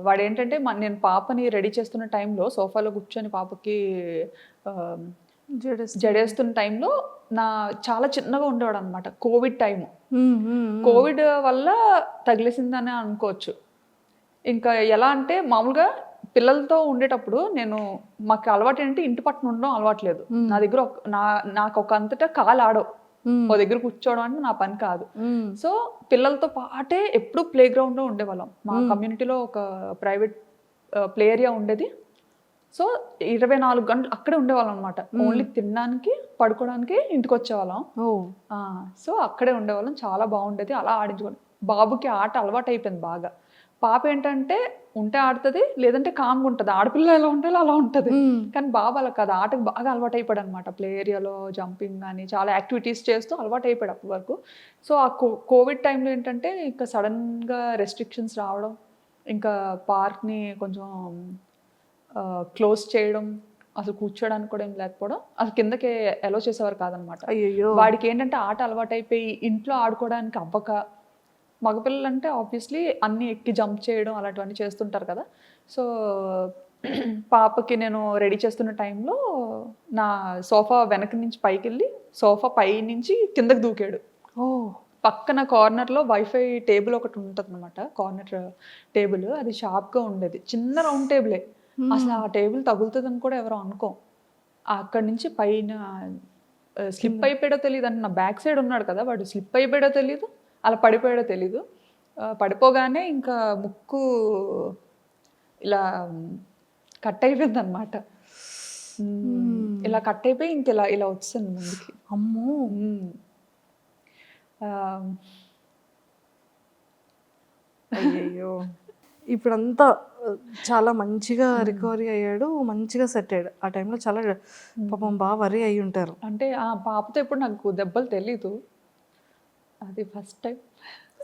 వాడేంటంటే నేను పాపని రెడీ చేస్తున్న టైంలో సోఫాలో కూర్చొని పాపకి ఆహ్, జడేస్తున్న టైంలో చాలా చిన్నగా ఉండేవాడనమాట. Covid time. కోవిడ్ వల్ల తగిలేసిందనే అనుకోవచ్చు. ఇంకా ఎలా అంటే మామూలుగా పిల్లలతో ఉండేటప్పుడు మాకు అలవాటేంటి ఇంటి పట్టున ఉండడం అలవాట్లేదు. నా దగ్గర నాకొక అంతటా కాలాడవు. ఓ దగ్గర కూర్చోవడం అంటే నా పని కాదు. సో, పిల్లలతో పాటే ఎప్పుడూ ప్లే గ్రౌండ్‌లో ఉండేవాళ్ళం. మా కమ్యూనిటీలో ఒక ప్రైవేట్ ప్లే ఏరియా ఉండేది. సో, 24 గంటలు అక్కడే ఉండేవాళ్ళం అనమాట. ఓన్లీ తినడానికి, పడుకోవడానికి ఇంటికొచ్చేవాళ్ళం. సో, అక్కడే ఉండేవాళ్ళం. చాలా బాగుండేది. అలా ఆడించుకొని బాబుకి ఆట అలవాటయిపోయింది బాగా. పాప ఏంటంటే ఉంటే ఆడుతది, లేదంటే కామ్‌గా ఉంటది. ఆడపిల్ల ఎలా ఉండాలో అలా ఉంటది. కానీ బాబు అలా కాదు. ఆటకి బాగా అలవాటయిపోయాడనమాట. ప్లే ఏరియాలో జంపింగ్ గాని, చాలా యాక్టివిటీస్ చేస్తూ అలవాటయిపోయాడు అప్పటి వరకు. సో, ఆ కోవిడ్ టైంలో ఏంటంటే ఇంకా సడెన్‌గా రెస్ట్రిక్షన్స్ రావడం, ఇంకా పార్క్‌ని కొంచెం క్లోజ్ చేయడం, అసలు కూర్చోడానికి కూడా ఏం లేకపోవడం, అసలు కిందకి అలో చేసేవారు కాదనమాట. అయ్యయ్యో! వాడికేంటంటే ఆట అలవాటయిపోయి ఇంట్లో ఆడుకోవడానికి అవ్వక, మగపిల్లలంటే ఆబ్వియస్లీ అన్నీ ఎక్కి జంప్ చేయడం అలాంటివన్నీ చేస్తుంటారు కదా! సో, పాపకి నేను రెడీ చేస్తున్న టైంలో నా సోఫా వెనక నుంచి పైకెళ్ళి, సోఫా పైనుంచి కిందకి దూకాడు. ఓహ్! పక్కన కార్నర్‌లో వైఫై టేబుల్ ఒకటి ఉంటదనమాట. Corner table. అది షార్ప్‌గా ఉండేది. చిన్న రౌండ్ టేబులే. అసలు ఆ టేబుల్ తగులుతదని కూడా ఎవరు అనుకోం. అక్కడి నుంచి పైన స్లిప్ అయిపోయాడో తెలీదండి. నా బ్యాక్ సైడ్ ఉన్నాడు కదా! వాడు స్లిప్ అయిపోయాడో తెలీదు. అలా పడిపోయాడో తెలీదు. పడిపోగానే ఇంకా ముక్కు ఇలా కట్ అయిపోయిందనమాట. ఇలా కట్ అయిపోయి ఇలా ఇలా వచ్చేసింది ముందుకి. అమ్మో! ఆహ్, అయ్యయ్యో! ఇప్పుడంతా చాలా మంచిగా రికవరీ అయ్యాడు. మంచిగా సెట్ అయ్యాడు. ఆ టైంలో చాలా పాపం వరీ అయ్యుంటారు. అంటే పాపతో ఎప్పుడు నాకు దెబ్బలు తెలీదు. అది ఫస్ట్ టైం.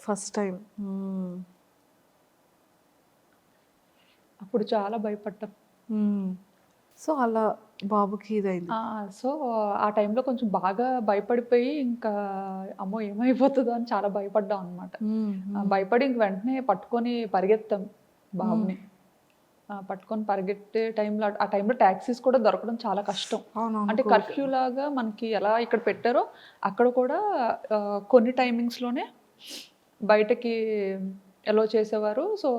First time. అప్పుడు చాలా భయపడ్డాం. సో, అలా బాబుకి ఇదయింది. సో, ఆ టైంలో కొంచెం బాగా భయపడిపోయి ఇంకా అమ్మో! ఏమైపోతదో అని చాలా భయపడ్డాం అనమాట. భయపడి ఇంక వెంటనే పట్టుకొని పరిగెత్తాం బాబుని. పట్టుకొని పరిగెట్టే టైంలో ఆ టైంలో టాక్సీస్ కూడా దొరకడం చాలా కష్టం. అంటే కర్ఫ్యూ లాగా మనకి ఎలా ఇక్కడ పెట్టారో అక్కడ కూడా కొన్ని టైమింగ్స్‌లోనే బయటకి అలో చేసేవారు. సో,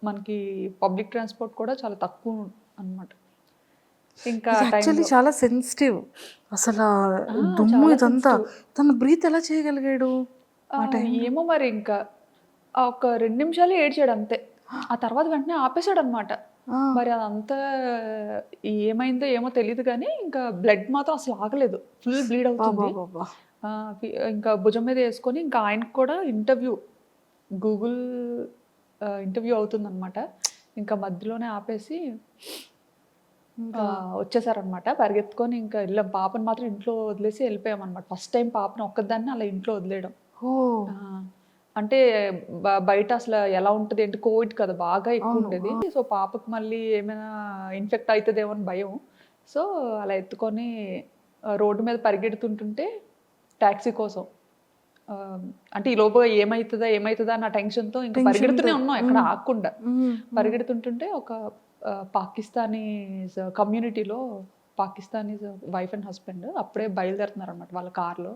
మనకి పబ్లిక్ ట్రాన్స్‌పోర్ట్ కూడా చాలా తక్కువ అనమాట. ఇంకా యాక్చువల్లీ చాలా సెన్సిటివ్. అసలా దుమ్ము ఇదంతా. తను బ్రీత్ ఎలా చేయగలిగాడు? ఏమో మరి ఇంకా ఒక 2 నిమిషాలే ఏడ్చాడు అంతే. ఆ తర్వాత వెంటనే ఆపేసాడనమాట. మరి అదంతా ఏమైందో ఏమో తెలీదు గానీ, ఇంకా బ్లడ్ మాత్రం అసలు ఆగలేదు. ఫుల్ బ్లీడ్ అవుతుంది. అబ్బబ్బబ్బా! ఇంకా భుజం మీద యేసుకొని ఇంకా ఆయనకి కూడా గూగుల్ ఇంటర్వ్యూ అవుతుందనమాట. ఇంకా మధ్యలోనే ఆపేసి వచ్చేసారనమాట. పరిగెత్తుకొని ఇంకా ఎళ్ళాం. పాపని మాత్రం ఇంట్లో వదిలేసి ఎళ్ళిపోయామనమాట. ఫస్ట్ టైం పాపని ఒక్కదాన్ని అలా ఇంట్లో వదిలేయడం. ఓహ్! అంటే బయట అసలు ఎలా ఉంటది ఏంటి కోవిడ్ కదా! బాగా ఎక్కువుండేది. సో, పాపకి మళ్ళీ ఏమైనా ఇన్ఫెక్ట్ అయితదేమో అని భయం. సో, అలా ఎత్తుకొని రోడ్డు మీద పరిగెడుతుంటుంటే టాక్సీ కోసం అంటే ఈలోపుగా ఏమైతదా అన్న టెన్షన్‌తో ఇంకా పరిగెడుతూనే ఉన్నాం ఎక్కడ ఆగకుండా. పరిగెడుతుంటుంటే ఒక పాకిస్తానీస్ కమ్యూనిటీలో పాకిస్తానీస్ వైఫ్ అండ్ హస్బెండ్ అప్పుడే బయలుదేరుతున్నారనమాట వాళ్ళ కార్‌లో.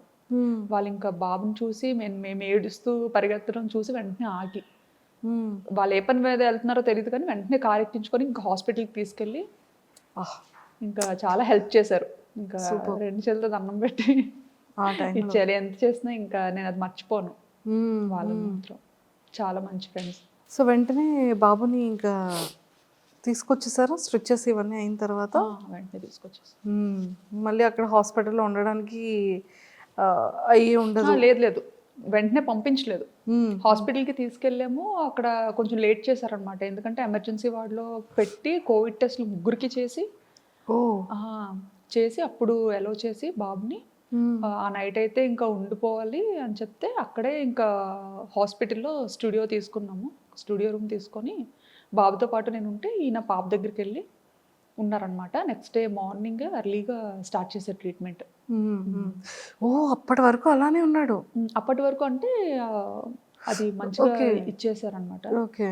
వాళ్ళింకా బాబుని చూసి మేము ఏడుస్తూ పరిగెత్తడం చూసి వెంటనే ఆగి, వాళ్ళు ఏ పని మీద వెళ్తున్నారో తెలీదు కానీ వెంటనే కార్ ఎక్కించుకొని ఇంకా హాస్పిటల్‌కి తీసుకెళ్ళి ఇంకా చాలా హెల్ప్ చేశారు. ఇంకా 2 చేతులతో దండం పెట్టి ఇచ్చారు. ఎంత చేసినా ఇంకా నేను అది మర్చిపోను. వాళ్ళు మాత్రం చాలా మంచి ఫ్రెండ్స్. సో, వెంటనే బాబుని ఇంకా తీసుకొచ్చేసారా? స్ట్రిచెస్ ఇవన్నీ అయిన తర్వాత? వెంటనే తీసుకొచ్చేసారు. మళ్ళీ అక్కడ హాస్పిటల్‌లో ఉండడానికి అయ్యి ఉండదు. లేదు. వెంటనే పంపించలేదు. హాస్పిటల్‌కి తీసుకెళ్ళాము. అక్కడ కొంచెం లేట్ చేశారనమాట. ఎందుకంటే ఎమర్జెన్సీ వార్డ్‌లో పెట్టి కోవిడ్ టెస్ట్‌లు ముగ్గురికి చేసి చేసి అప్పుడు అలో చేసి బాబుని ఆ నైట్ అయితే ఇంకా ఉండిపోవాలి అని చెప్తే అక్కడే ఇంకా హాస్పిటల్‌లో స్టూడియో రూమ్ తీసుకొని బాబుతో పాటు నేను ఉంటే ఈయన పాప దగ్గరికెళ్ళి ఉన్నారనమాట. నెక్స్ట్ డే మార్నింగ్ ఎర్లీగా స్టార్ట్ చేశారు ట్రీట్మెంట్. ఓహ్! అప్పటి వరకు అలానే ఉన్నాడు. అప్పటి వరకు అంటే అది మంచిగా ఇచ్చేసారనమాట. ఓకే.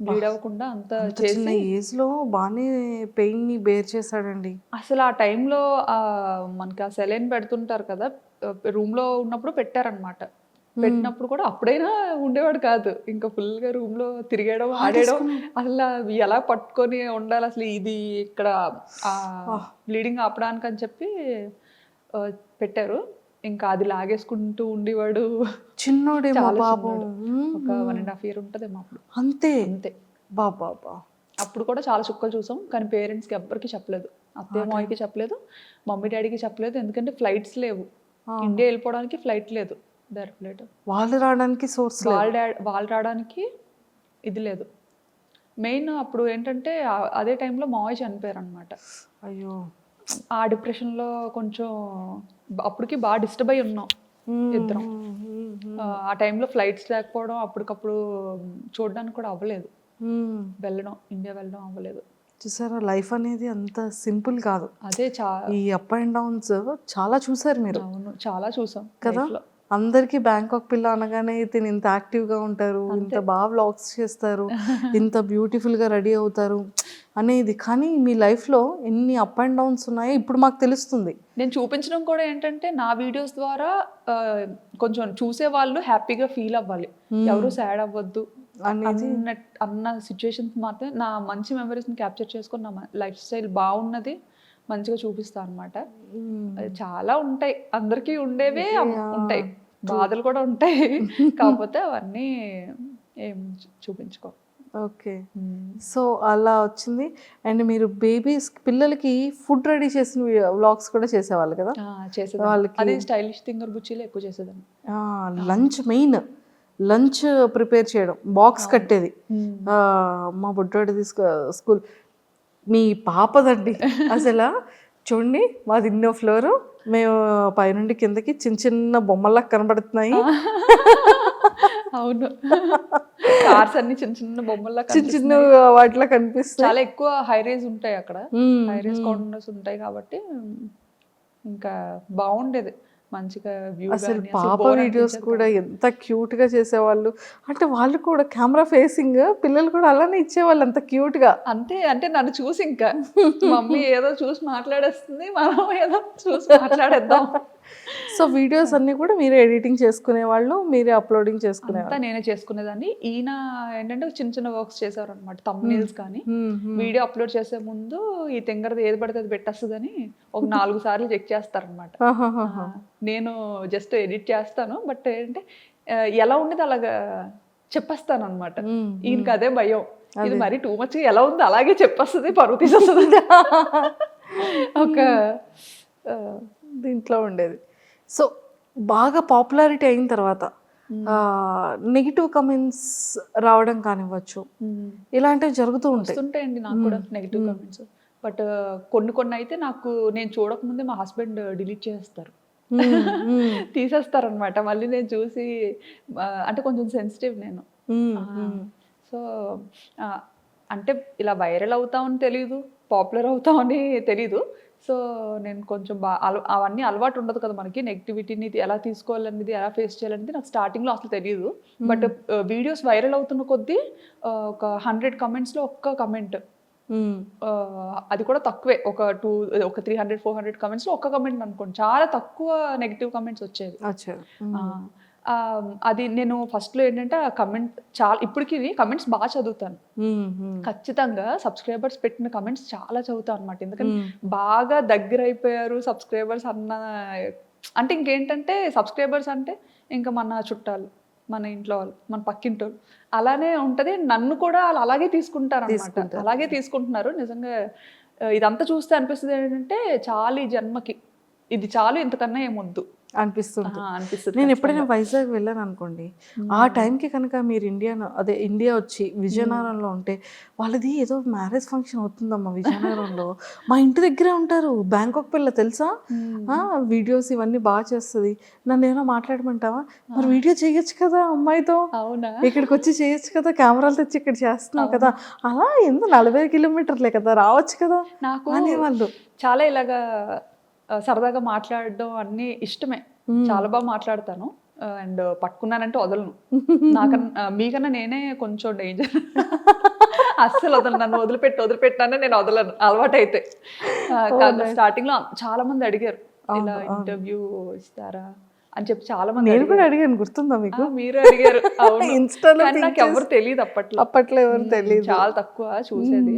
బ్లీడ్ అవ్వకుండా అంత అంత చిన్న ఏజ్ లో బాగానే పెయిన్ ని బేర్ చేశాడండి. అసలు ఆ టైంలో మనకి ఆ సెలైన్ పెడుతుంటారు కదా, రూమ్ లో ఉన్నప్పుడు పెట్టారనమాట. పెట్టినప్పుడు కూడా అప్పుడైనా ఉండేవాడు కాదు. ఇంకా ఫుల్గా రూమ్ లో తిరిగేయడం, ఆడేయడం, అసలు అవి ఎలా పట్టుకొని ఉండాలి, అసలు ఇది ఇక్కడ బ్లీడింగ్ ఆపడానికి అని చెప్పి ఆ, పెట్టారు. ఇంకా అది లాగేసుకుంటూ ఉండేవాడు. చిన్నోడేమో చాలా పాపం. చిన్నోడు. ఒక 1.5 year ఉంటుందేమో అప్పుడు. అంతే. అంతే. బాబా. అప్పుడు కూడా చాలా చుక్కలు చూసాం, కానీ పేరెంట్స్కి ఎవ్వరికి చెప్పలేదు. అత్తయ్య మామయ్యకి చెప్పలేదు, మమ్మీ డాడీకి చెప్పలేదు. ఎందుకంటే ఫ్లైట్స్ లేవు, ఇండియా వెళ్ళిపోవడానికి ఫ్లైట్ లేదు, డైరెక్ట్ ఫ్లైట్. వాళ్ళు రావడానికి సోర్స్, వాళ్ళు రావడానికి ఇది లేదు. మెయిన్ అప్పుడు ఏంటంటే అదే టైంలో మావయ్య చనిపోయారు అనమాట. అయ్యో. ఆ డిప్రెషన్లో కొంచెం అప్పటికి బాగా డిస్టర్బ్ అయి ఉన్నాం ఇద్దరం. ఆ టైంలో ఫ్లైట్స్ లేకపోవడం, అప్పటికప్పుడు చూడడానికి కూడా అవ్వలేదు, ఇండియా వెళ్ళడం అవ్వలేదు. చూసారా, లైఫ్ అనేది అంత సింపుల్ కాదు. అదే ఈ అప్ అండ్ డౌన్స్ చాలా చూసారు మీరు. అవును, చాలా చూసాం కదా. అందరికీ బ్యాంకాక్ పిల్ల అనగానే తిని ఇంత యాక్టివ్గా ఉంటారు, ఇంత బాగా వ్లాగ్స్ చేస్తారు, ఇంత బ్యూటిఫుల్గా రెడీ అవుతారు అనేది. కానీ మీ లైఫ్లో ఎన్ని అప్ అండ్ డౌన్స్ ఉన్నాయో ఇప్పుడు మాకు తెలుస్తుంది. నేను చూపించడం కూడా ఏంటంటే నా వీడియోస్ ద్వారా కొంచెం చూసే వాళ్ళు హ్యాపీగా ఫీల్ అవ్వాలి, ఎవరు సాడ్ అవ్వద్దు అన్న సిచ్యువేషన్స్ మాత్రం నా మంచి మెమరీస్ని క్యాప్చర్ చేసుకొని నా లైఫ్ స్టైల్ బాగున్నది మంచిగా చూపిస్తాను అనమాట. చాలా ఉంటాయి, అందరికీ ఉండేవే ఉంటాయి, బాధలు కూడా ఉంటాయి, కాకపోతే అవన్నీ ఏం చూపించుకో. ఓకే. సో అలా వచ్చింది. అండ్ మీరు పిల్లలకి ఫుడ్ రెడీ చేసిన వ్లాగ్స్ కూడా చేసేవాళ్ళు కదా. చేసేవాళ్ళకి అది స్టైలిష్ థింగర్ బుచ్చిలో ఎక్కువ చేసేదాన్ని. లంచ్, మెయిన్ లంచ్ ప్రిపేర్ చేయడం, బాక్స్ కట్టేది. మా బుడ్డోడి స్కూల్, మీ పాపదండి అసలు చూడండి, మాది ఇన్నో ఫ్లోరు, మేము పైనుండి కిందకి చిన్న చిన్న బొమ్మల్లా కనబడుతున్నాయి. అవును, కార్స్ అన్ని చిన్న చిన్న బొమ్మల్లా చిన్న చిన్న వాటిలో కనిపిస్తాయి. చాలా ఎక్కువ హై రేజ్ ఉంటాయి అక్కడ, హై రేజ్ కార్నర్స్ ఉంటాయి కాబట్టి ఇంకా బాగుండేది మంచిగా వ్యూ. అసలు పాప వీడియోస్ కూడా ఎంత క్యూట్ గా చేసేవాళ్ళు. అంటే వాళ్ళు కూడా కెమెరా ఫేసింగ్, పిల్లలు కూడా అలానే ఇచ్చేవాళ్ళు అంత క్యూట్ గా. అంతే, అంటే నన్ను చూసి ఇంకా మమ్మీ ఏదో చూసి మాట్లాడేస్తుంది, మనం ఏదో చూసి మాట్లాడేద్దాం. సో వీడియోస్ అన్ని కూడా మీరే ఎడిటింగ్ చేసుకునేవాళ్ళు, మీరే అప్లోడింగ్ చేసుకునేవాళ్ళు? నేనే చేసుకునేదాన్ని. ఈయన ఏంటంటే చిన్న చిన్న వర్క్స్ చేసేవారు అనమాట, థంబ్నెయిల్స్ కానీ. వీడియో అప్లోడ్ చేసే ముందు ఈ తింగరది ఏది పడితే అది పెట్టేస్తుందని ఒక 4 సార్లు చెక్ చేస్తారనమాట. నేను జస్ట్ ఎడిట్ చేస్తాను, బట్ ఏంటంటే ఎలా ఉండేది అలాగా చెప్పేస్తాను అనమాట. ఈయనకి అదే భయం, ఇది మరి టూ మచ్ ఎలా ఉంది అలాగే చెప్పేస్తుంది, పరువు తీసేస్తుంది ఒక దీంట్లో ఉండేది. సో బాగా పాపులారిటీ అయిన తర్వాత నెగిటివ్ కమెంట్స్ రావడం కానివ్వచ్చు, ఇలాంటివి జరుగుతూ ఉంటాయండి నాకు కూడా నెగిటివ్ కమెంట్స్. బట్ కొన్ని అయితే నాకు నేను చూడకముందే మా హస్బెండ్ డిలీట్ చేస్తారు, తీసేస్తారనమాట. మళ్ళీ నేను చూసి, అంటే కొంచెం సెన్సిటివ్ నేను. సో అంటే ఇలా వైరల్ అవుతామని తెలీదు, పాపులర్ అవుతామని తెలీదు. సో నేను కొంచెం అవన్నీ అలవాటు ఉండదు కదా మనకి, నెగిటివిటీని ఎలా తీసుకోవాలనేది, ఎలా ఫేస్ చేయాలనేది నాకు స్టార్టింగ్లో అసలు తెలియదు. బట్ వీడియోస్ వైరల్ అవుతున్న కొద్దీ ఒక 100 కమెంట్స్లో ఒక్క కమెంట్, అది కూడా తక్కువే, ఒక 300-400 కమెంట్స్లో ఒక్క కమెంట్ అనుకోండి, చాలా తక్కువ నెగిటివ్ కమెంట్స్ వచ్చేవి. అది నేను ఫస్ట్లో ఏంటంటే ఆ కమెంట్ చాలా, ఇప్పటికి కమెంట్స్ బాగా చదువుతాను ఖచ్చితంగా. సబ్స్క్రైబర్స్ పెట్టిన కమెంట్స్ చాలా చదువుతాను అనమాట, ఎందుకంటే బాగా దగ్గర అయిపోయారు సబ్స్క్రైబర్స్ అన్న. అంటే ఇంకేంటంటే సబ్స్క్రైబర్స్ అంటే ఇంకా మన చుట్టాలు, మన ఇంట్లో వాళ్ళు, మన పక్కింటి వాళ్ళు, అలానే ఉంటుంది. నన్ను కూడా వాళ్ళు అలాగే తీసుకుంటారు అనమాట, అలాగే తీసుకుంటున్నారు. నిజంగా ఇదంతా చూస్తే అనిపిస్తుంది ఏంటంటే చాలు, ఈ జన్మకి ఇది చాలు, ఇంతకన్నా ఏమొద్దు అనిపిస్తుంది. నేను ఎప్పుడైనా వైజాగ్ వెళ్ళాను అనుకోండి, ఆ టైంకి కనుక మీరు ఇండియా వచ్చి విజయనగరంలో ఉంటే, వాళ్ళది ఏదో మ్యారేజ్ ఫంక్షన్ అవుతుందమ్మా విజయనగరంలో, మా ఇంటి దగ్గరే ఉంటారు, బ్యాంకాక్ పిల్ల తెలుసా, వీడియోస్ ఇవన్నీ బాగా చేస్తుంది, నన్ను ఏమైనా మాట్లాడమంటావా, మరి వీడియో చేయొచ్చు కదా అమ్మాయితో, ఇక్కడికి వచ్చి చేయొచ్చు కదా, కెమెరాలు తెచ్చి ఇక్కడ చేస్తున్నావు కదా, అలా ఎందుకు 40 కిలోమీటర్లే కదా, రావచ్చు కదా నాకు అనేవాళ్ళు. చాలా ఇలాగా సరదాగా మాట్లాడడం అన్నీ ఇష్టమే, చాలా బాగా మాట్లాడతాను. అండ్ పట్టుకున్నానంటే వదలను, నాకన్నా మీకన్నా నేనే కొంచెం డేంజర్. అస్సలు వదలను, నన్ను వదిలిపెట్టానే నేను వదలను అలవాటైతే. స్టార్టింగ్ లో చాలా మంది అడిగారు ఇలా ఇంటర్వ్యూ ఇస్తారా అని చెప్పి, చాలా మంది నేను కూడా అడిగాను, గుర్తుందా మీకు? మీరు అడిగారు. అవును, ఇన్స్టాలో కానీ నాకు ఎవరు తెలియదు అప్పట్లో ఎవరు తెలియదు, చాలా తక్కువ చూసేది.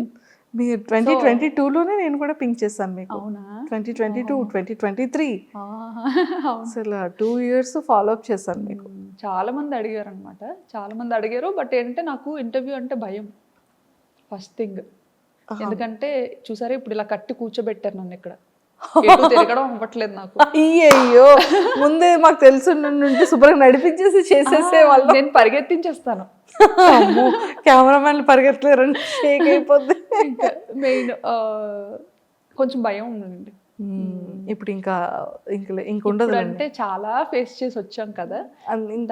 మీరు 2022లోనే నేను కూడా పింక్ చేశాను మీకు. అవునా? 2022, 2023 అవును. అసలు 2 years ఫాలో అప్ చేశాను మీకు. చాలా మంది అడిగారు అనమాట, చాలా మంది అడిగారు. బట్ ఏంటంటే నాకు ఇంటర్వ్యూ అంటే భయం ఫస్ట్ థింగ్. ఎందుకంటే చూసారా ఇప్పుడు ఇలా కట్టి కూర్చోబెట్టారు నన్ను ఇక్కడ, ఎటు తిరగడం అవ్వట్లేదు నాకు. అయ్యో, ముందే మాకు తెలుసు నుండి శుభ్రంగా నడిపించేసి చేసేసే వాళ్ళు. నేను పరిగెత్తించేస్తాను. కెమెరామెన్లు పరిగెత్తలేరండి, షేక్ అయిపోద్ది. ఇంకా మెయిన్ కొంచెం భయం ఉందండి. ఇప్పుడు ఇంకా ఉండదు అంటే చాలా ఫేస్ చేసి వచ్చాం కదా,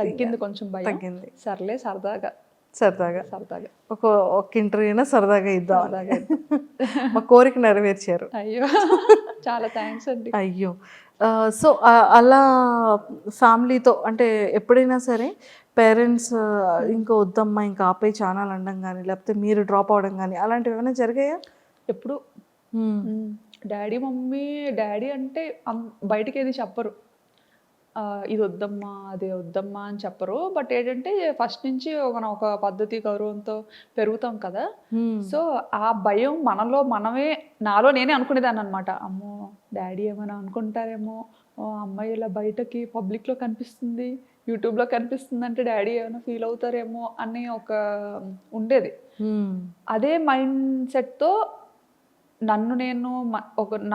తగ్గింది కొంచెం భయం. తగ్గింది. సర్లే సరదాగా ఒక ఇంటర్వ్యూ అయినా సరదాగా ఇద్దాం. మా కోరిక నెరవేర్చారు. అయ్యో, చాలా థ్యాంక్స్ అండి. అయ్యో, సో అలా ఫ్యామిలీతో అంటే ఎప్పుడైనా సరే పేరెంట్స్ ఇంకా వద్దమ్మా ఇంకా ఆపే ఛానల్ అనడం కానీ, లేకపోతే మీరు డ్రాప్ అవడం కానీ అలాంటివి ఏమైనా జరిగాయా? ఎప్పుడు డాడీ అంటే బయటికి ఏది చెప్పరు, ఇది వద్దమ్మా అది వద్దమ్మా అని చెప్పరు. బట్ ఏంటంటే ఫస్ట్ నుంచి ఒక పద్ధతి గౌరవంతో పెరుగుతాం కదా, సో ఆ భయం నాలో నేనే అనుకునేదాన్ని అనమాట. అమ్మో డాడీ ఏమైనా అనుకుంటారేమో, అమ్మాయి ఇలా బయటకి పబ్లిక్లో కనిపిస్తుంది, యూట్యూబ్లో కనిపిస్తుంది అంటే డాడీ ఏమైనా ఫీల్ అవుతారేమో అని ఉండేది. అదే మైండ్ సెట్తో నన్ను నేను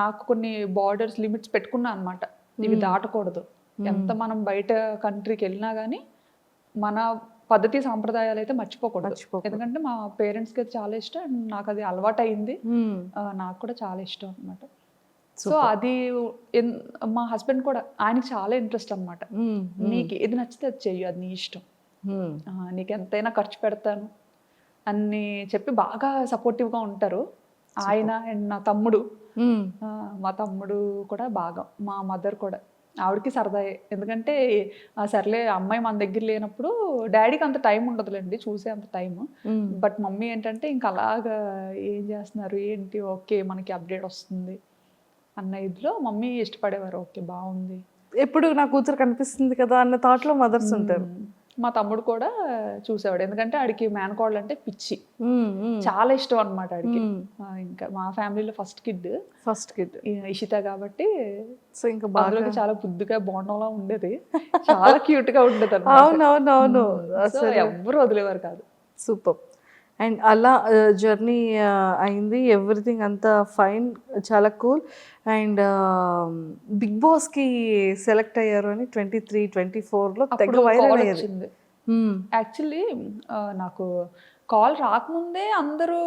నాకు కొన్ని బార్డర్స్ లిమిట్స్ పెట్టుకున్నా అనమాట. ఇవి దాటకూడదు, ఎంత మనం బయట కంట్రీకి వెళ్ళినా కానీ మన పద్ధతి సాంప్రదాయాలు అయితే మర్చిపోకూడదు. ఎందుకంటే మా పేరెంట్స్కి అది చాలా ఇష్టం అండ్ నాకు అది అలవాటు అయింది, నాకు కూడా చాలా ఇష్టం అనమాట. సో అది మా హస్బెండ్ కూడా, ఆయనకి చాలా ఇంట్రెస్ట్ అనమాట. నీకు ఏది నచ్చితే అది చెయ్యి, అది నీ ఇష్టం, నీకు ఎంతైనా ఖర్చు పెడతాను అని చెప్పి బాగా సపోర్టివ్గా ఉంటారు ఆయన. అండ్ నా తమ్ముడు, మా తమ్ముడు కూడా బాగా, మా మదర్ కూడా, ఆవిడకి సరదాయే. ఎందుకంటే సర్లే అమ్మాయి మన దగ్గర లేనప్పుడు డాడీకి అంత టైం ఉండదులేండి చూసే అంత టైం. బట్ మమ్మీ ఏంటంటే ఇంకా అలాగా ఏం చేస్తున్నారు ఏంటి, ఓకే మనకి అప్డేట్ వస్తుంది అన్న ఇదిలో మమ్మీ ఇష్టపడేవారు. ఓకే బాగుంది, ఎప్పుడు నా కూతురు కనిపిస్తుంది కదా అన్న థాట్లో మదర్స్ ఉంటారు. మా తమ్ముడు కూడా చూసేవాడు, ఎందుకంటే ఆడికి మేనకోడలు అంటే పిచ్చి, చాలా ఇష్టం అనమాట ఆడికి. ఇంకా మా ఫ్యామిలీలో ఫస్ట్ కిడ్ ఇషిత కాబట్టి, సో ఇంకా బాగా చాలా బుద్ధిగా బోండంలా ఉండేది, చాలా క్యూట్ గా ఉండేది అవునవునవును, అసలు ఎవ్వరు వదిలేవారు కాదు. సూపర్. అండ్ అలా జర్నీ అయింది, ఎవ్రీథింగ్ అంతా ఫైన్, చాలా కూల్. అండ్ బిగ్ బాస్కి సెలెక్ట్ అయ్యారు అని 23-24లో తెగ వైరల్ అయ్యింది. యాక్చువల్లీ నాకు కాల్ రాకముందే అందరూ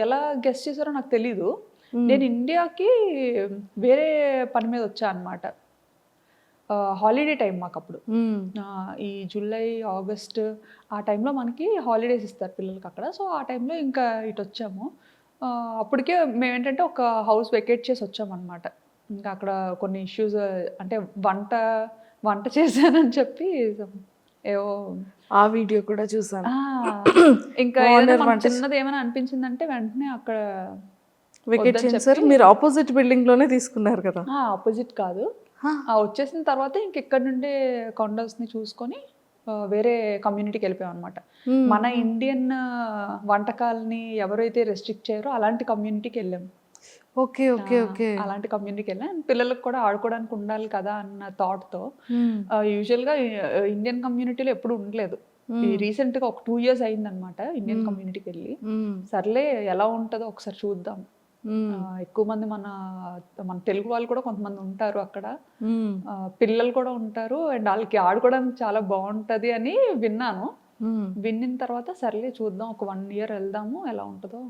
ఎలా గెస్ట్ చేశారో నాకు తెలీదు. నేను ఇండియాకి వేరే పని మీద వచ్చా అనమాట. హాలిడే టైం మాకు అప్పుడు, ఈ జూలై ఆగస్ట్ ఆ టైంలో మనకి హాలిడేస్ ఇస్తారు పిల్లలకి అక్కడ. సో ఆ టైంలో ఇంకా ఇటు వచ్చాము. అప్పటికే మేమేంటంటే ఒక హౌస్ వెకేట్ చేసి వచ్చామన్నమాట. ఇంకా అక్కడ కొన్ని ఇష్యూస్, అంటే వంట చేశానని చెప్పి ఏవో, ఆ వీడియో కూడా చూసాను. ఇంకా చిన్నది ఏమైనా అనిపించిందంటే వెంటనే అక్కడ వెకేట్ చేశారు. మీరు ఆపోజిట్ బిల్డింగ్ లోనే తీసుకున్నారు కదా? ఆపోజిట్ కాదు, వచ్చేసిన తర్వాత ఇంక ఇక్కడ నుండే కొండల్స్ని చూసుకొని వేరే కమ్యూనిటీకి వెళ్ళిపోయాం అనమాట. మన ఇండియన్ వంటకాలని ఎవరైతే రెస్ట్రిక్ట్ చేయరో అలాంటి కమ్యూనిటీకి వెళ్ళాము. ఓకే ఓకే ఓకే, అలాంటి కమ్యూనిటీకి వెళ్ళాం. పిల్లలకు కూడా ఆడుకోవడానికి ఉండాలి కదా అన్న థాట్తో. యూజువల్గా ఇండియన్ కమ్యూనిటీలో ఎప్పుడు ఉండలేదు. రీసెంట్గా ఒక 2 years అయిందనమాట ఇండియన్ కమ్యూనిటీకి వెళ్ళి. సర్లే ఎలా ఉంటుందో ఒకసారి చూద్దాం. ఎక్కువ మంది మన తెలుగు వాళ్ళు కూడా కొంతమంది ఉంటారు అక్కడ, పిల్లలు కూడా ఉంటారు అండ్ వాళ్ళకి ఆడుకోవడానికి చాలా బాగుంటది అని విన్నాను. విన్న తర్వాత సర్లే చూద్దాం, ఒక 1 year వెళ్దాము, ఎలా ఉంటుందో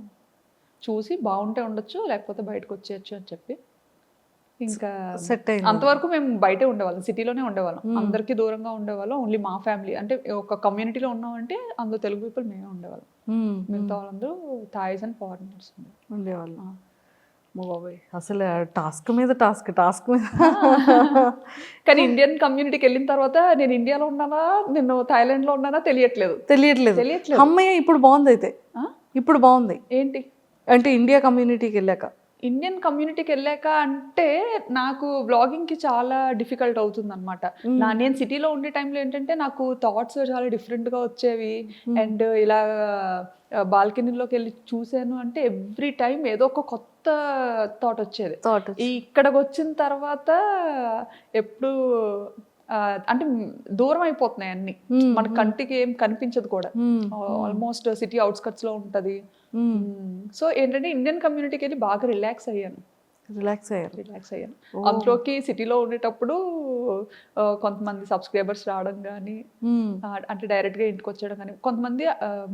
చూసి బాగుంటే ఉండొచ్చు లేకపోతే బయటకు వచ్చేయచ్చు అని చెప్పి ఇంకా సెట్ అయింది. అంతవరకు మేము బయటే ఉండేవాళ్ళం, సిటీలోనే ఉండేవాళ్ళం, అందరికీ దూరంగా ఉండేవాళ్ళం. ఓన్లీ మా ఫ్యామిలీ అంటే ఒక కమ్యూనిటీలో ఉన్నామంటే అందులో తెలుగు పీపుల్ మేమే ఉండేవాళ్ళం, మిగతా వాళ్ళందరూ థాయిస్ అండ్ ఫారినర్స్ ఉండేవాళ్ళం. బాబాయ్ అసలు టాస్క్ మీద టాస్క్ మీద. కానీ ఇండియన్ కమ్యూనిటీకి వెళ్ళిన తర్వాత నేను ఇండియాలో ఉన్నానా నేను థాయిలాండ్లో ఉన్నానా తెలియట్లేదు. అమ్మయ్య ఇప్పుడు బాగుంది అయితే. ఇప్పుడు బాగుంది ఏంటి అంటే ఇండియా కమ్యూనిటీకి వెళ్ళాక. ఇండియన్ కమ్యూనిటీకి వెళ్ళాక అంటే నాకు వ్లాగింగ్కి చాలా డిఫికల్ట్ అవుతుంది అనమాట. నేను సిటీలో ఉండే టైంలో ఏంటంటే నాకు థాట్స్ చాలా డిఫరెంట్గా వచ్చేవి. అండ్ ఇలా బాల్కనీలోకి వెళ్ళి చూసాను అంటే ఎవ్రీ టైం ఏదో ఒక కొత్త థాట్ వచ్చేది. ఇక్కడికి వచ్చిన తర్వాత ఎప్పుడు అంటే దూరం అయిపోతున్నాయి అన్ని, మన కంటికి ఏం కనిపించదు కూడా. ఆల్మోస్ట్ సిటీ అవుట్స్కట్స్ లో ఉంటది. సో ఏంటంటే ఇండియన్ కమ్యూనిటీకి వెళ్ళి బాగా రిలాక్స్ అయ్యాను. అందులోకి సిటీలో ఉండేటప్పుడు కొంతమంది సబ్స్క్రైబర్స్ రావడం కానీ, అంటే డైరెక్ట్గా ఇంటికి వచ్చేయడం కానీ, కొంతమంది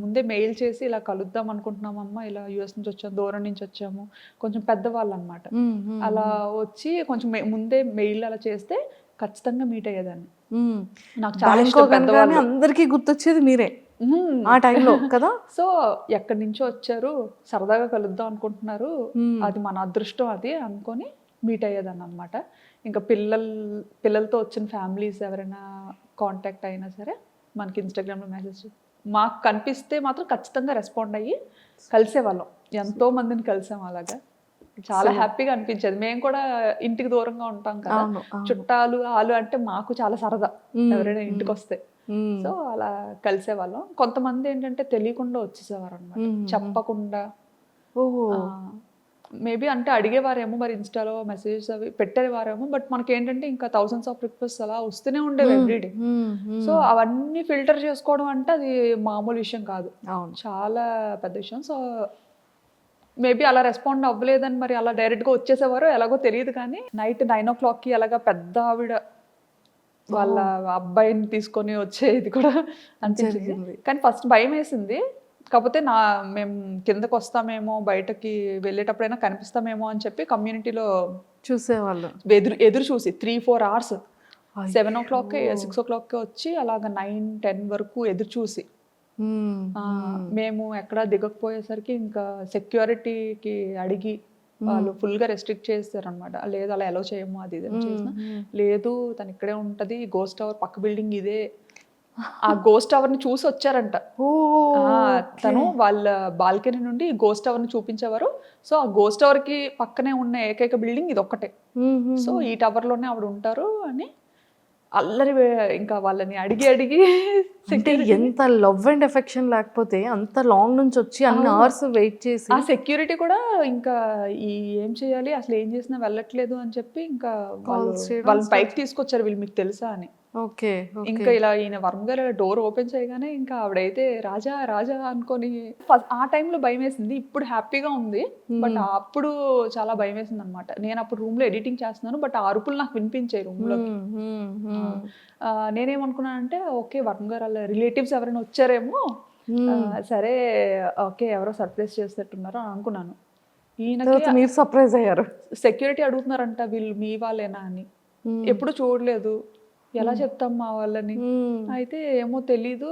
ముందే మెయిల్ చేసి ఇలా కలుద్దాం అనుకుంటున్నామమ్మా, ఇలా యూఎస్ నుంచి వచ్చాము, దూరం నుంచి వచ్చాము, కొంచెం పెద్దవాళ్ళు అనమాట. అలా వచ్చి కొంచెం ముందే మెయిల్ అలా చేస్తే ఖచ్చితంగా మీట్ అయ్యేదాన్ని. నాకు చాలా ఇష్టం పెద్దవాళ్ళు. అందరికీ గుర్తొచ్చేది మీరే ఆ టైంలో కదా. సో ఎక్కడి నుంచో వచ్చారు, సరదాగా కలుద్దాం అనుకుంటున్నారు, అది మన అదృష్టం అది అనుకొని మీట్ అయ్యేదాన్ని అనమాట. ఇంకా పిల్లలతో వచ్చిన ఫ్యామిలీస్ ఎవరైనా కాంటాక్ట్ అయినా సరే మనకి ఇన్స్టాగ్రామ్లో మెసేజ్ మాకు కనిపిస్తే మాత్రం ఖచ్చితంగా రెస్పాండ్ అయ్యి కలిసేవాళ్ళం. ఎంతో మందిని కలిసాం అలాగా. చాలా హ్యాపీగా అనిపించేది. మేము కూడా ఇంటికి దూరంగా ఉంటాం కదా, చుట్టాలు ఆలు అంటే మాకు చాలా సరదా ఎవరైనా ఇంటికి వస్తే. సో అలా కలిసేవాళ్ళం. కొంతమంది ఏంటంటే తెలియకుండా వచ్చేసేవారు అనమాట, చెప్పకుండా. మేబీ అంటే అడిగేవారేమో, మరి ఇన్స్టాలో మెసేజెస్ అవి పెట్టేవారేమో, బట్ మనకి ఏంటంటే ఇంకా థౌసండ్స్ ఆఫ్ రిక్వెస్ట్ అలా వస్తూనే ఉండేవి ఎవ్రీడే. సో అవన్నీ ఫిల్టర్ చేసుకోవడం అంటే అది మామూలు విషయం కాదు, చాలా పెద్ద విషయం. సో మేబీ అలా రెస్పాండ్ అవ్వలేదని మరి అలా డైరెక్ట్గా వచ్చేసేవారో ఎలాగో తెలియదు, కానీ నైట్ 9 o'clockకి అలాగా పెద్ద ఆవిడ వాళ్ళ అబ్బాయిని తీసుకొని వచ్చేది కూడా అనిపించింది. కానీ ఫస్ట్ భయం వేసింది. కాకపోతే మేము కిందకు వస్తామేమో, బయటకి వెళ్ళేటప్పుడైనా కనిపిస్తామేమో అని చెప్పి కమ్యూనిటీలో చూసేవాళ్ళు. ఎదురు చూసి 3-4 hours 7 o'clock 6 o'clock వచ్చి అలాగ 9-10 వరకు ఎదురు చూసి, మేము ఎక్కడా దిగకపోయేసరికి ఇంకా సెక్యూరిటీకి అడిగి వాళ్ళు ఫుల్గా రెస్ట్రిక్ట్ చేస్తారనమాట. లేదు అలా ఎలా చేయము, అది ఇది చేసిన లేదు, తను ఇక్కడే ఉంటది, గోస్ట్ టవర్ పక్క బిల్డింగ్ ఇదే. ఆ గోస్ట్ టవర్ ని చూసి వచ్చారంట తను. వాళ్ళ బాల్కనీ నుండి గోస్ట్ టవర్ ని చూపించేవారు. సో ఆ గోస్ట్ టవర్ కి పక్కనే ఉన్న ఏకైక బిల్డింగ్ ఇది ఒక్కటే. సో ఈ టవర్ లోనే ఆవిడ ఉంటారు అని అల్లరి ఇంకా వాళ్ళని అడిగి అంటే ఎంత లవ్ అండ్ ఎఫెక్షన్ లేకపోతే అంత లాంగ్ నుంచి వచ్చి అన్ని అవర్స్ వెయిట్ చేసి, ఆ సెక్యూరిటీ కూడా ఇంకా ఏం చేయాలి, అసలు ఏం చేసినా వెళ్ళట్లేదు అని చెప్పి ఇంకా వాళ్ళని పైకి తీసుకొచ్చారు, వీళ్ళు మీకు తెలుసా అని. ఓకే. ఇంకా ఇలా ఈయన వర్మ గారు డోర్ ఓపెన్ చేయగానే ఇంకా ఆవిడైతే రాజా రాజా అనుకొని ఆ టైంలో భయం వేసింది. ఇప్పుడు హ్యాపీగా ఉంది, బట్ అప్పుడు చాలా భయం వేసింది అనమాట. నేను అప్పుడు రూమ్ లో ఎడిటింగ్ చేస్తున్నాను, బట్ ఆ అరుపులు నాకు వినిపించాయి రూమ్ లో. నేనేమనుకున్నానంటే ఓకే వర్మ గారు వాళ్ళ రిలేటివ్స్ ఎవరైనా వచ్చారేమో, సరే ఓకే ఎవరో సర్ప్రైజ్ చేసేట్టున్నారో అని అనుకున్నాను. ఈయనకి మీరు సర్ప్రైజ్ అయ్యారు. సెక్యూరిటీ అడుగుతున్నారంట, వీళ్ళు మీ వాళ్ళేనా అని. ఎప్పుడు చూడలేదు, ఎలా చెప్తాం మా వాళ్ళని. అయితే ఏమో తెలీదు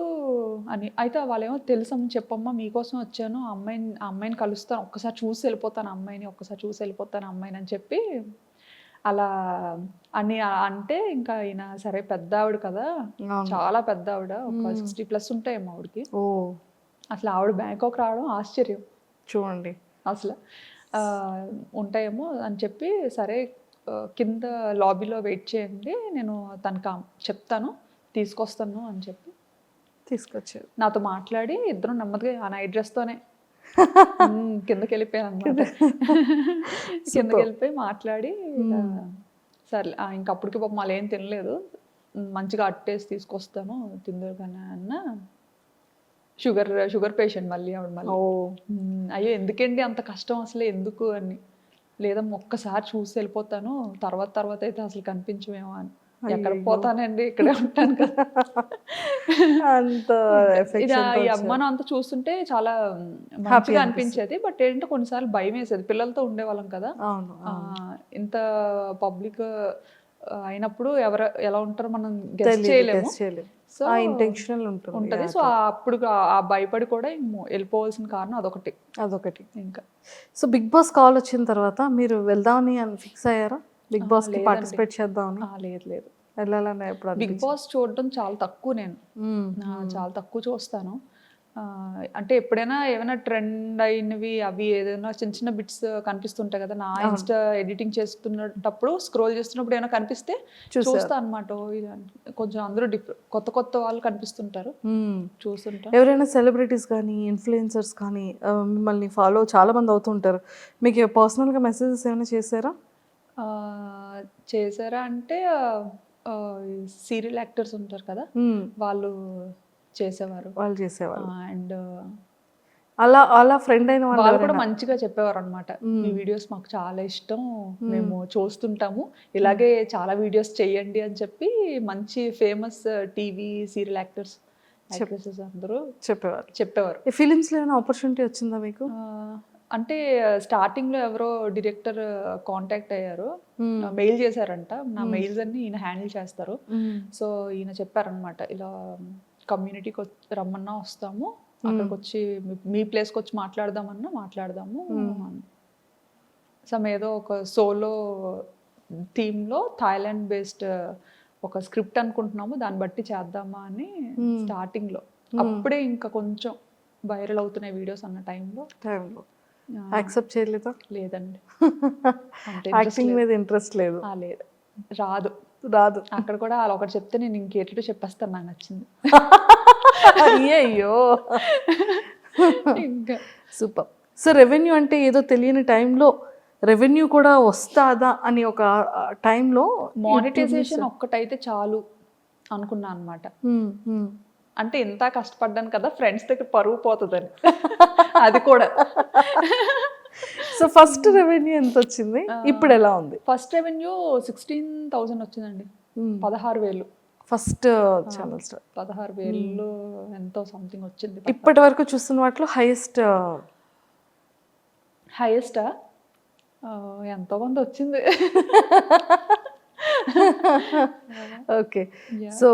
అని. అయితే వాళ్ళేమో తెలుసని చెప్పమ్మా, మీకోసం వచ్చాను, అమ్మాయిని కలుస్తాను, ఒక్కసారి చూసి వెళ్ళిపోతాను అమ్మాయిని అని చెప్పి అలా అని అంటే ఇంకా ఆయన సరే పెద్ద ఆవిడ కదా, చాలా పెద్ద ఆవిడ, ఒక 60+ ఉంటాయేమో ఆవిడకి. అసలు ఆవిడ బ్యాంకాక్ రావడం ఆశ్చర్యం చూడండి అసలు. ఉంటాయేమో అని చెప్పి సరే కింద లాబీలో వెయిట్ చేయండి, నేను తనకు చెప్తాను, తీసుకొస్తాను అని చెప్పి తీసుకొచ్చారు. నాతో మాట్లాడి ఇద్దరం నెమ్మదిగా ఆ నైట్ డ్రెస్తోనే కిందకి వెళ్ళిపోయాను అనమాట. కిందకి వెళ్ళిపోయి మాట్లాడి సరే ఇంకప్పటికి పాపం మళ్ళీ ఏం తినలేదు, మంచిగా అట్టేసి తీసుకొస్తాను తిందరు కానీ అన్న. షుగర్ పేషెంట్ మళ్ళీ ఆవిడ. మళ్ళీ అయ్యో ఎందుకండి అంత కష్టం, అసలు ఎందుకు అని. లేదమ్మా ఒక్కసారి చూసి వెళ్ళిపోతాను, తర్వాత అయితే అసలు కనిపించమేమో అని. ఎక్కడ పోతానండి, ఇక్కడే ఉంటాను కదా. అంత ఈ అమ్మను అంతా చూస్తుంటే చాలా మంచిగా అనిపించేది, బట్ ఏంటంటే కొన్నిసార్లు భయం వేసేది. పిల్లలతో ఉండేవాళ్ళం కదా, ఇంత పబ్లిక్ అయినప్పుడు ఎవరు ఎలా ఉంటారో మనం గెస్ చేయలేము. సో ఇంటెన్షనల్ ఉంటుంది. సో అప్పుడు ఆ భయపడి కూడా వెళ్ళిపోవాల్సిన కారణం అదొకటి. ఇంకా సో బిగ్ బాస్ కాల్ వచ్చిన తర్వాత మీరు వెళ్దామని ఫిక్స్ అయ్యారా? బిగ్ బాస్ కి పార్టిసిపేట్ చేద్దామని? లేదు వెళ్ళాలని ఎప్పుడు? బిగ్ బాస్ చూడడం చాలా తక్కువ, నేను చాలా తక్కువ చూస్తాను. అంటే ఎప్పుడైనా ఏమైనా ట్రెండ్ అయినవి అవి ఏదైనా చిన్న చిన్న బిట్స్ కనిపిస్తుంటాయి కదా, నా ఇన్స్టా ఎడిటింగ్ చేస్తున్నప్పుడు స్క్రోల్ చేస్తున్నప్పుడు ఏమైనా కనిపిస్తే చూస్తా అనమాట. కొంచెం అందరూ కొత్త కొత్త వాళ్ళు కనిపిస్తుంటారు, చూస్తుంటా. ఎవరైనా సెలబ్రిటీస్ కానీ ఇన్ఫ్లుయెన్సర్స్ కానీ మిమ్మల్ని ఫాలో చాలా మంది అవుతుంటారు, మీకు పర్సనల్గా మెసేజెస్ ఏమైనా చేశారా? చేశారా అంటే సీరియల్ యాక్టర్స్ ఉంటారు కదా, వాళ్ళు చేసేవారు. అండ్ అలా అలా ఫ్రెండ్ అయిన వాళ్ళు కూడా మంచిగా చెప్పేవారు అనమాట, మీ వీడియోస్ మాకు చాలా ఇష్టం, మేము చూస్తుంటాము, ఇలాగే చాలా వీడియోస్ చేయండి అని చెప్పి మంచి famous TV serial actors actresses అందరూ చెప్పేవారు. ఫిలిమ్స్లో ఏమైనా ఆపర్చునిటీ వచ్చిందా మీకు? అంటే స్టార్టింగ్లో ఎవరో డైరెక్టర్ కాంటాక్ట్ అయ్యారు, మెయిల్ చేశారంట, నా మెయిల్స్ అన్ని ఈయన హ్యాండిల్ చేస్తారు. సో ఈయన చెప్పారనమాట, ఇలా కమ్యూనిటీకి రమ్మన్నా వస్తాము, అక్కడికి వచ్చి మీ ప్లేస్కి వచ్చి మాట్లాడదాము సమ్ ఏదో ఒక సోలో థీమ్లో థాయిలాండ్ బేస్డ్ ఒక స్క్రిప్ట్ అనుకుంటున్నాము, దాన్ని బట్టి చేద్దామా అని స్టార్టింగ్లో. అప్పుడే ఇంకా కొంచెం వైరల్ అవుతున్నాయి వీడియోస్ అన్న టైంలో యాక్సెప్ట్ చేయలేదా? లేదండి, యాక్టింగ్ మీద ఇంట్రెస్ట్ లేదు. లేదు, రాదు. అక్కడ కూడా వాళ్ళు ఒకటి చెప్తే నేను ఇంకేటో చెప్పేస్తాను, నాకు నచ్చింది. అయ్యో ఇంకా సూపర్. సో రెవెన్యూ అంటే ఏదో తెలియని టైంలో రెవెన్యూ కూడా వస్తుందా అని ఒక టైంలో మానిటైజేషన్ ఒక్కటైతే చాలు అనుకున్నా అనమాట. అంటే ఎంత కష్టపడ్డాను కదా, ఫ్రెండ్స్ దగ్గర పరువు పోతుందని. అది కూడా. సో ఫస్ట్ రెవెన్యూ ఎంత వచ్చింది, ఇప్పుడు ఎలా ఉంది? ఫస్ట్ రెవెన్యూ 16,000 వచ్చిందండి, 16,000 ఫస్ట్ ఛానల్ స్టార్ట్. 16,000 ఎంతో సంథింగ్ వచ్చింది. ఇప్పటి వరకు చూస్తున్న వాటిలో హైయెస్టా ఎంతో కొంత వచ్చింది. ఓకే. సో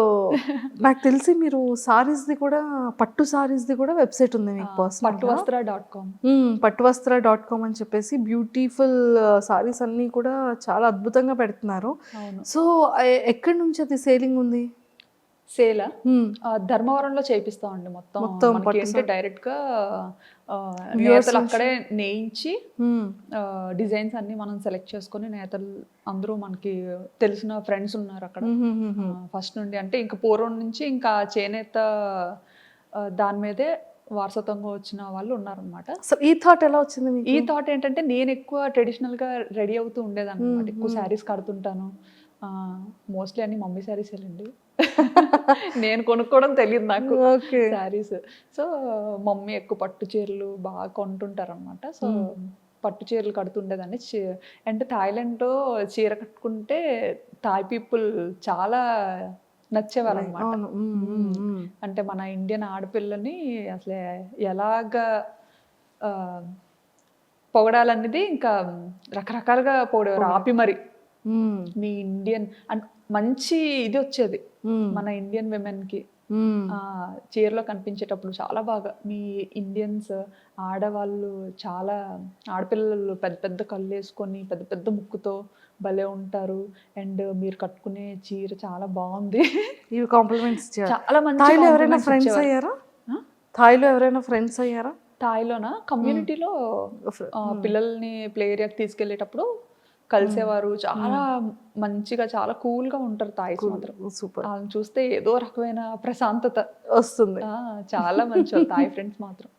నాకు తెలిసి మీరు సారీస్ది కూడా, పట్టు సారీస్ది కూడా వెబ్సైట్ ఉంది మీకు పర్సనల్, పట్టువస్త్ర.com అని చెప్పేసి బ్యూటిఫుల్ సారీస్ అన్నీ కూడా చాలా అద్భుతంగా పెడుతున్నారు. సో ఎక్కడి నుంచి అది సేలింగ్ ఉంది? సేలా ధర్మవరంలో చేపిస్తామండి మొత్తం డైరెక్ట్ గా నేతలు అక్కడే నేయించి డిజైన్స్ అన్ని మనం సెలెక్ట్ చేసుకొని, నేతలు అందరూ మనకి తెలిసిన ఫ్రెండ్స్ ఉన్నారు అక్కడ ఫస్ట్ నుండి. అంటే ఇంకా పూర్వం నుంచి ఇంకా చేనేత దాని మీదే వారసత్వంగా వచ్చిన వాళ్ళు ఉన్నారనమాట. సో ఈ థాట్ ఎలా వచ్చింది? ఈ థాట్ ఏంటంటే, నేను ఎక్కువ ట్రెడిషనల్ గా రెడీ అవుతూ ఉండేదాన్ని అనమాట, ఎక్కువ శారీస్ కడుతుంటాను, మోస్ట్లీ అన్ని మమ్మీ శారీస్ వెళ్ళండి. నేను కొనుక్కోవడం తెలియదు నాకు శారీస్. సో మమ్మీ ఎక్కువ పట్టు చీరలు బాగా కొంటుంటారు అనమాట. సో పట్టు చీరలు కడుతుండేదాన్ని. అంటే థాయిలాండ్లో చీర కట్టుకుంటే థాయ్ పీపుల్ చాలా నచ్చేవారు అనమాట. అంటే మన ఇండియన్ ఆడపిల్లని అసలు ఎలాగా పొగడాలనేది ఇంకా రకరకాలుగా పొగడేవారు, ఆపి మరి మీ ఇండియన్ అంటే మంచి ఇది వచ్చేది మన ఇండియన్ విమెన్ కి. చీరలో కనిపించేటప్పుడు చాలా బాగా మీ ఇండియన్స్ ఆడవాళ్ళు, చాలా ఆడపిల్లలు పెద్ద పెద్ద కళ్ళు వేసుకొని పెద్ద పెద్ద ముక్కుతో భలే ఉంటారు, అండ్ మీరు కట్టుకునే చీర చాలా బాగుంది. ఇవి కాంప్లిమెంట్స్ చాలా మంచి. థాయిలో ఎవరైనా ఫ్రెండ్స్ అయ్యారా? థాయిలోనా కమ్యూనిటీలో పిల్లల్ని ప్లే ఏరియాకి తీసుకెళ్లేటప్పుడు కలిసేవారు, చాలా మంచిగా చాలా కూల్ గా ఉంటారు థాయిస్ మాత్రం. సూపర్. వాళ్ళని చూస్తే ఏదో రకమైన ప్రశాంతత వస్తుంది. చాలా మంచి థాయ్ ఫ్రెండ్స్ మాత్రం.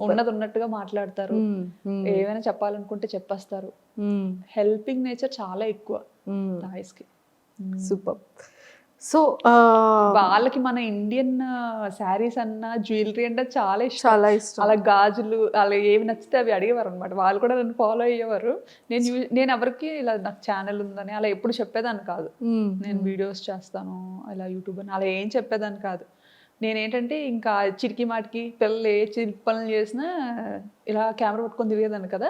ఉన్నది ఉన్నట్టుగా మాట్లాడతారు, ఏమైనా చెప్పాలనుకుంటే చెప్పేస్తారు. హెల్పింగ్ నేచర్ చాలా ఎక్కువ థాయిస్ కి. సూపర్. సో వాళ్ళకి మన ఇండియన్ శారీస్ అన్న జ్యువెలరీ అంటే చాలా ఇష్టం. అలా గాజులు అలా ఏవి నచ్చితే అవి అడిగేవారు అనమాట. వాళ్ళు కూడా నన్ను ఫాలో అయ్యేవారు. నేను ఎవరికి ఇలా నాకు ఛానల్ ఉందని అలా ఎప్పుడు చెప్పేదాన్ని కాదు. నేను వీడియోస్ చేస్తాను ఇలా యూట్యూబ్ అని అలా ఏం చెప్పేదాన్ని కాదు. నేనేంటంటే ఇంకా చిటికి మాటికి పిల్లలు ఏ చిలిపి పనులు చేసినా ఇలా కెమెరా పట్టుకొని తిరిగేదాన్ని కదా.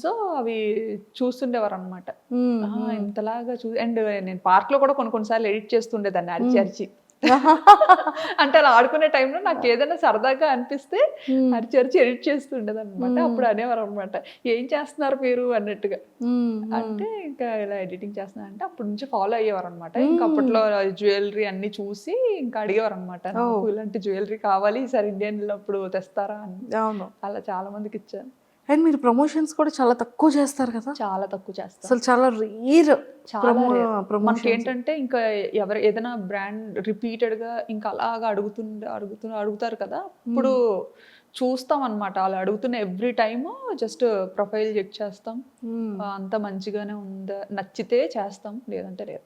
సో అవి చూస్తుండేవారు అనమాట, ఇంతలాగా అండ్ నేను పార్క్ లో కూడా కొన్నిసార్లు ఎడిట్ చేస్తుండేదాన్ని అరిచి అరిచి. అంటే అలా ఆడుకునే టైంలో నాకు ఏదైనా సరదాగా అనిపిస్తే అరిచి ఎడిట్ చేస్తుండేది అనమాట. అప్పుడు అనేవారు అనమాట, ఏం చేస్తున్నారు మీరు అన్నట్టుగా. అంటే ఇంకా ఇలా ఎడిటింగ్ చేస్తున్నా అంటే అప్పటి నుంచి ఫాలో అయ్యేవారు అనమాట. ఇంకా అప్పట్లో జ్యువెలరీ అన్ని చూసి ఇంకా అడిగేవారు అనమాట, నాకు ఇలాంటి జ్యువెలరీ కావాలి, ఈసారి ఇండియన్ వెళ్ళినప్పుడు తెస్తారా అని. అవును. అలా చాలా మందికి ఇచ్చాను. అండ్ మీరు ప్రమోషన్స్ కూడా చాలా తక్కువ చేస్తారు కదా, చాలా తక్కువ చేస్తాను. అసలు చాలా రేర్. మనకి ఏంటంటే ఇంకా ఎవరు ఏదైనా బ్రాండ్ రిపీటెడ్ గా ఇంకా అలాగా అడుగుతారు కదా, ఇప్పుడు చూస్తాం అనమాట. అలా అడుగుతున్న every time just profile check చేస్తాం, అంత మంచిగానే ఉందా, నచ్చితే చేస్తాం, లేదంటే లేదు.